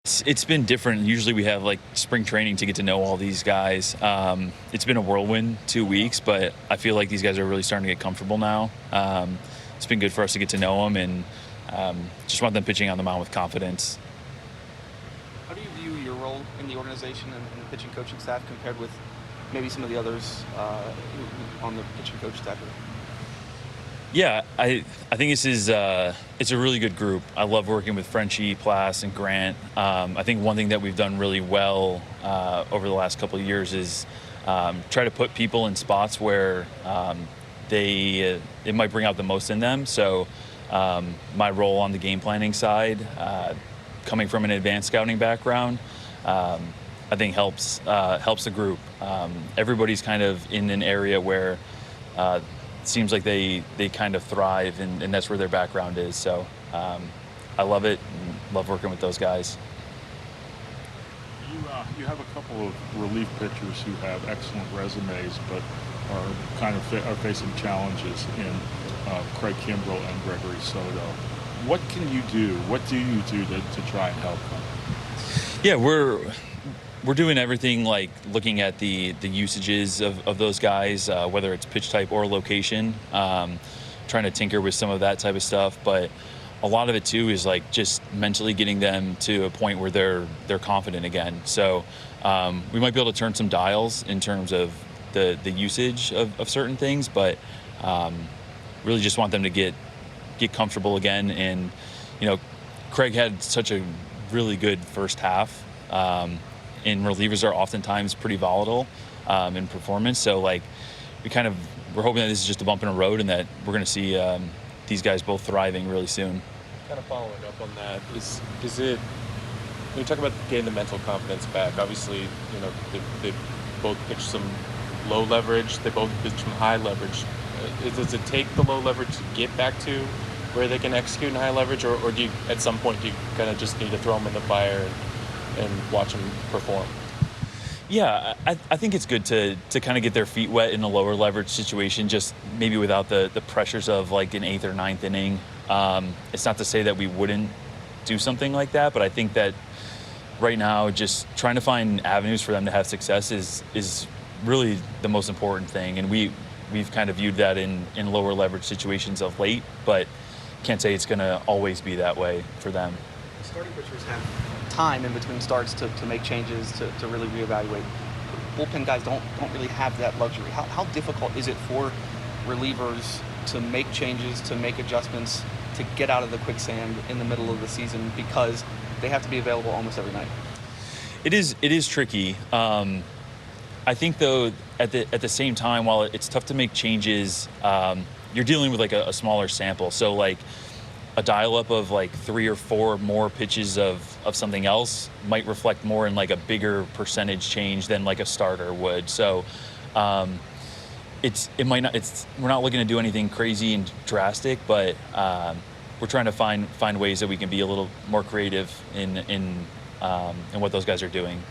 It's been different. Usually we have like spring training to get to know all these guys. It's been a whirlwind 2 weeks, but I feel like these guys are really starting to get comfortable now. It's been good for us to get to know them, and just want them pitching on the mound with confidence. How do you view your role in the organization and the pitching coaching staff compared with maybe some of the others on the pitching coach staff? Yeah, I think this is it's a really good group. I love working with Frenchie, Plas, and Grant. I think one thing that we've done really well over the last couple of years is try to put people in spots where it might bring out the most in them. So my role on the game planning side, coming from an advanced scouting background, I think helps the group. Everybody's kind of in an area where seems like they kind of thrive, and that's where their background is. So I love it and love working with those guys. You have a couple of relief pitchers who have excellent resumes, but are facing challenges in Craig Kimbrell and Gregory Soto. What can you do? What do you do to try and help them? Yeah, we're doing everything, like looking at the usages of those guys, whether it's pitch type or location, trying to tinker with some of that type of stuff. But a lot of it too is like just mentally getting them to a point where they're confident again. So we might be able to turn some dials in terms of the usage of certain things, but really just want them to get comfortable again. And Craig had such a really good first half. And relievers are oftentimes pretty volatile in performance. So like we're hoping that this is just a bump in the road, and that we're going to see these guys both thriving really soon. Kind of following up on that, is it, when you talk about getting the mental confidence back, obviously, they both pitch some low leverage, they both pitch some high leverage. Does it take the low leverage to get back to where they can execute in high leverage, or do you, at some point, do you kind of just need to throw them in the fire and watch them perform? Yeah, I think it's good to kind of get their feet wet in a lower leverage situation, just maybe without the pressures of like an 8th or 9th inning. It's not to say that we wouldn't do something like that, but I think that right now just trying to find avenues for them to have success is really the most important thing. And we've kind of viewed that in lower leverage situations of late, but can't say it's going to always be that way for them. Starting pitchers have time in between starts to make changes, to really reevaluate. Bullpen guys don't really have that luxury. How difficult is it for relievers to make changes, to make adjustments, to get out of the quicksand in the middle of the season, because they have to be available almost every night? It is tricky. I think though at the same time, while it's tough to make changes, you're dealing with like a smaller sample. So like a dial up of like 3 or 4 more pitches of something else might reflect more in like a bigger percentage change than like a starter would. So we're not looking to do anything crazy and drastic, but we're trying to find ways that we can be a little more creative in what those guys are doing.